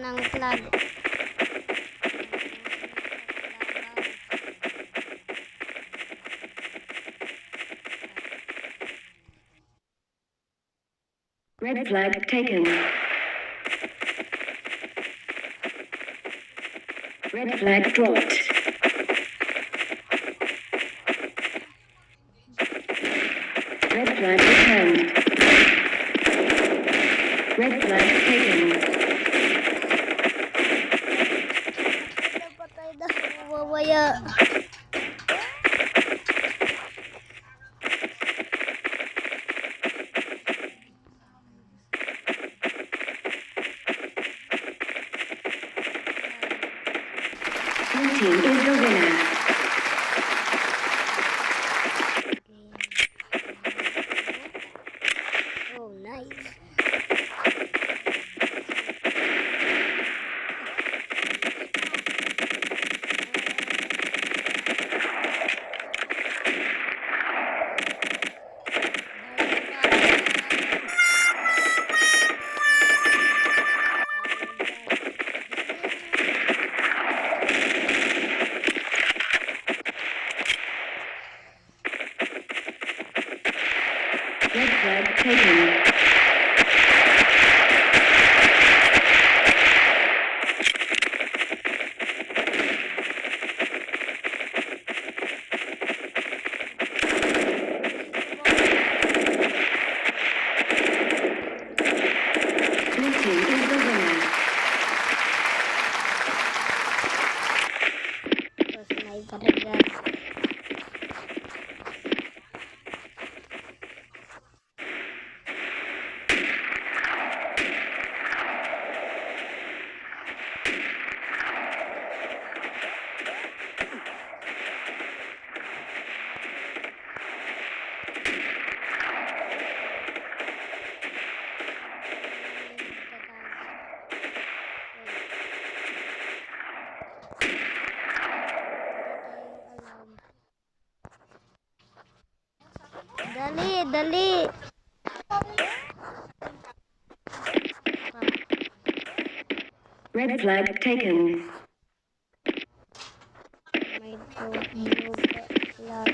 ng flag. Red flag taken. Red flag dropped. Red flag returned. Red flag taken. Patay na. Mamaya. Blue team is the winner. Oh, nice. Red flag taken. Blue team is the winner. Tapos may barangay. Dali, dali. Red flag taken. May blue flag.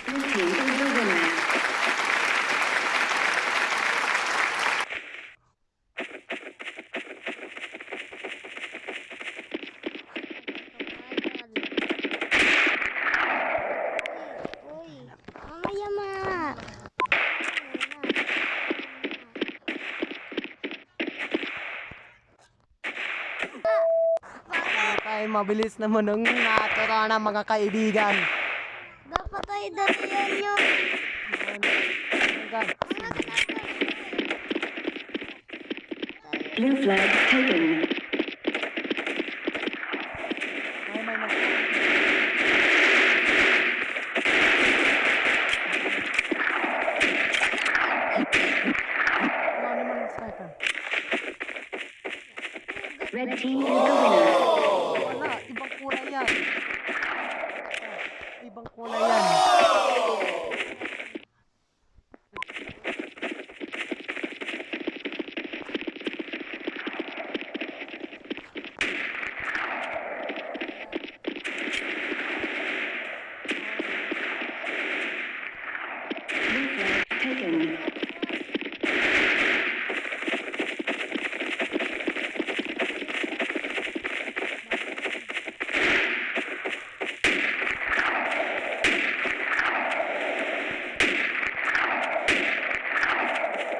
Blue team is the winner. Uy, mamaya ma. Ay, mabilis naman ang natira ng mga kaibigan. Dapat ay dalian yun. Hanggang. Blue flag taken. Ay, may nag... Wala naman ang sniper. Red team is the winner. Wala, ibang kulay yan. Ibang kulay yan. Blue flag taken.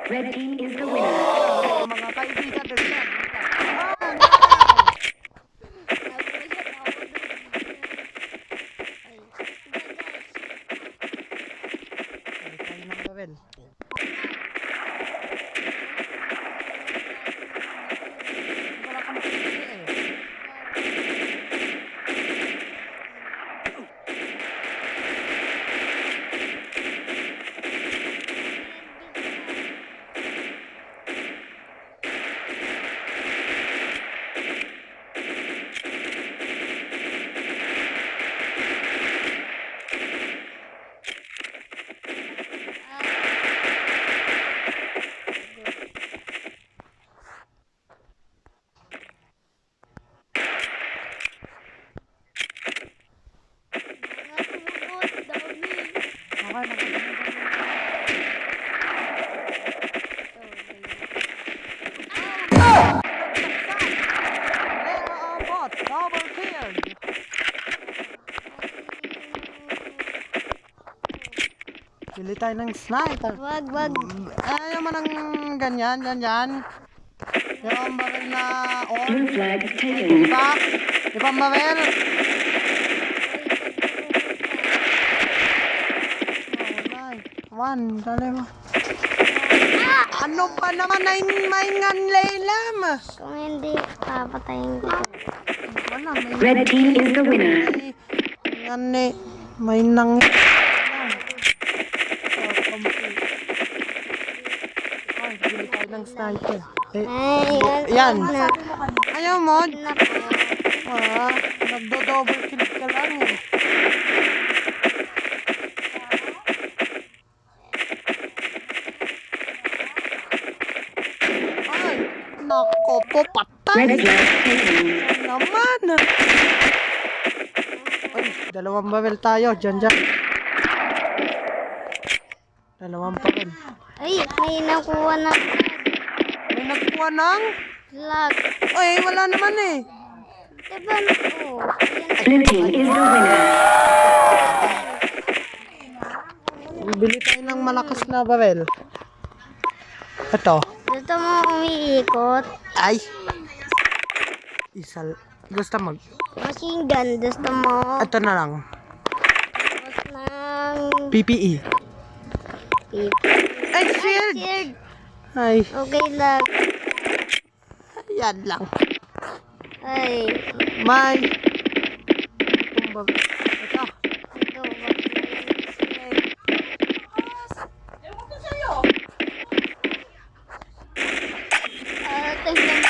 Red team is the winner. Mga kaibigan din yan. Balik tayo ng level. Wala kang pili eh. Double kill. Bili tayo ng sniper. Wag. Ayaw mo ng ganyan. Yung baril na Blue on. flag taken. Iba baril. One, dali mo. Ano pa naman ay maingan lelam? Kung hindi, papatayin ko. Wala, may Red team is the winner. may nang Ay, bili tayo ng sniper. Yan. Ayaw mo. Nagdo-double kill ka lang eh. Ay, nako po, patay. Red flag taken. Naman. Ay, dalawang baril tayo. Diyan. Dalawang baril. Ay, may nakuha na May nagkuha ng... flag. Ay, wala naman eh. Diba? Oh, Blue team is the winner. Bili tayo ng malakas na baril. Ito. Gusto mo umiikot? Ay. Gusto mag... Machine gun. Gusto mo? Ito na lang. Tapos ng PPE. Ay, shield! shield. Ay, Okay lang. yan lang. Ay. May... Ito. Ito. Tingnan mo.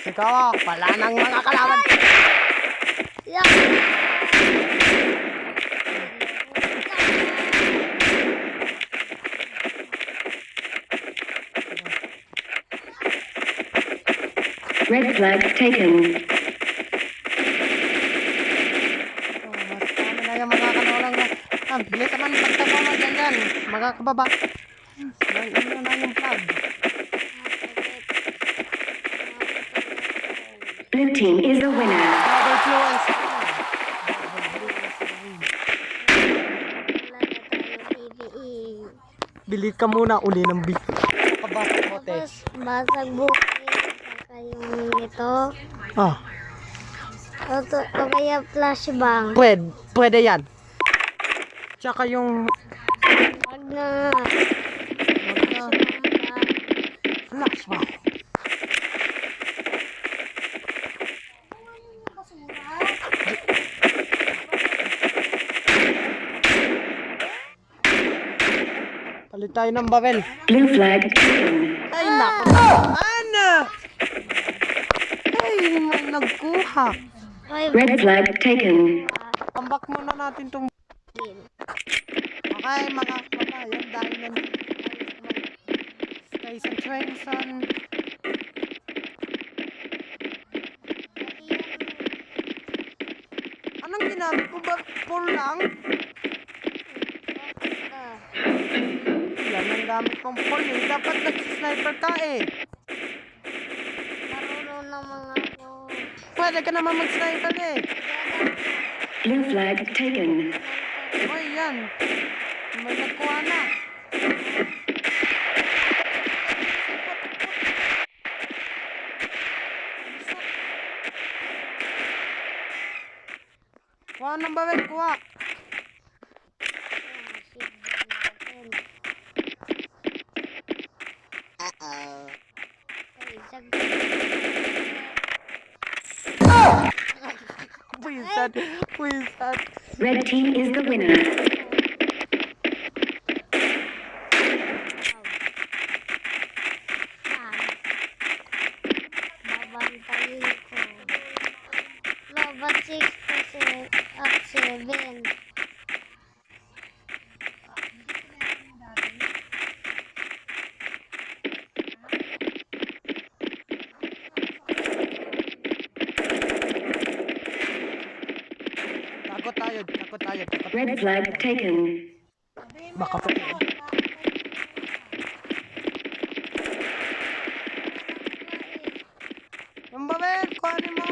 Ikaw, pala ng mga kalaban. Yeah. Red flag taken. Mas kami na yung mga kanolang na. Bilis naman pagtako mo dyan. Mga kababa. May ino na yung flag. Blue team is the winner. Double blue and PPE. bili ka muna uli ng big. Kabasa mo, te. Tapos, basag bukid. Saka yung ito. Ah, O kaya flashbang. pwede yan. Tsaka yung... Wag na. Flashbang. Palit tayo ng baril. Blue flag taken. Ay, naku. Ano? Ay, may nagkuha. Ay, Red flag taken. Tambak muna natin tong... Okay, mga kabayan, dahil nandito tayo sa mga Station Trainson. Anong ginamit ko ba? Pull lang? Yan ang gamit kong pull eh. Dapat nag-sniper ka eh. marunong naman ako. Pwede ka naman mag-sniper eh. Blue flag taken. Oy, yan. May nagkuha na. Kuha ng bawal, kuha. Wizard. Red team is the winner. Babantayin ko. Babat 6%. At 7. Takot tayo, takot tayo. Takot. Red flag taken. Baka pa. Yung babel, kuhanin mo.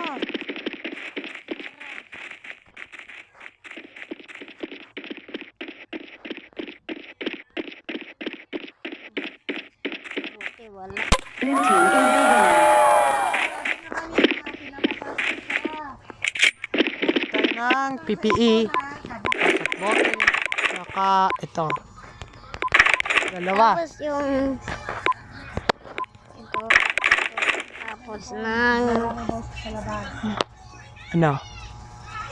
Okay, wala. Blue team is the winner. Tayo ng PPE. Bote. Saka ito. Dalawa. Tapos yung ito. Tapos ng Ano?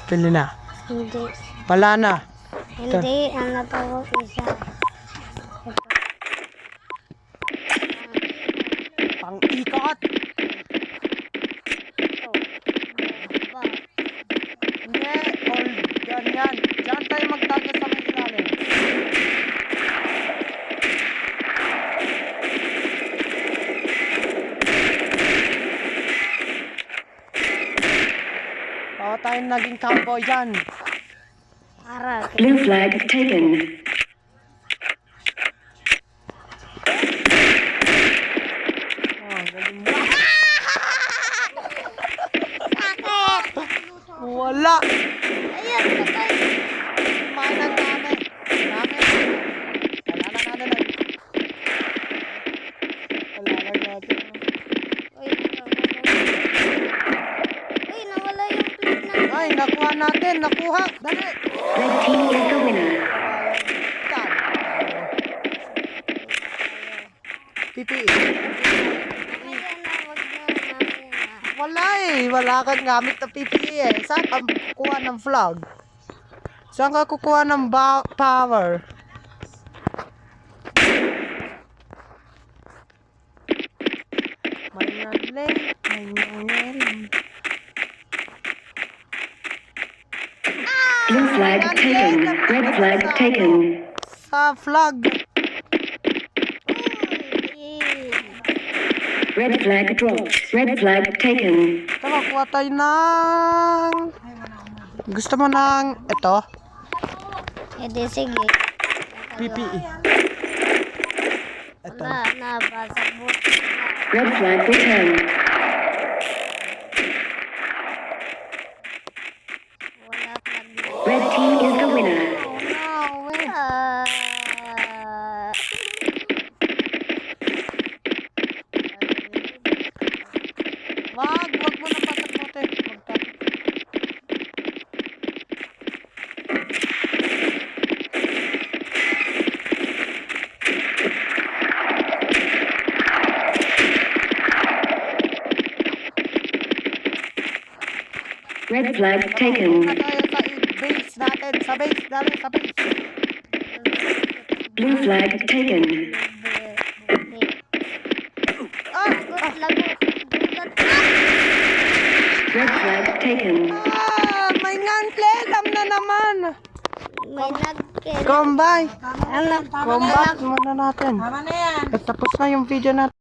Pili na. hindi. Wala na. Hindi, ano to isa. Pang-ikot. Ito. Ba? Hindi. All yan. Diyan tayo magtago sa may ilalim. Baka tayong naging cowboy dyan. Para. Blue flag taken. Oh, galing mo. Sakit! Wala. Ayan, patay. Kumain ng dami. Dami. Wala na natin. Wala na natin. Uy, nawala yung plate na. Ay, nakuha natin. Nakuha. Dali. Red team is the winner. PPE. Ayan na, wag na namin na. Wala eh. Wala kang gamit na PPE eh. Saan ka kukuha ng flag? Saan ka kukuha ng power? May nangyari. Blue flag taken. Red flag taken. Sa flag. Red flag dropped. Red flag taken. Tama, kuha tayo ng... Gusto mo ng ito? Eh di sige. PPE. Ito. Wala na, basag buti na. Red flag returned. Wala flag na. Red team is the winner. No, wait. Wag mo na pasok natin. Red flag taken. Tayo sa base natin. Sa base. Dali sa base. Blue flag taken. Lagot, lagot. Dugat. Red flag taken. May nangklelam na naman. May nagkit. Combine. Ano? Combat muna natin. Tapos na yung video natin.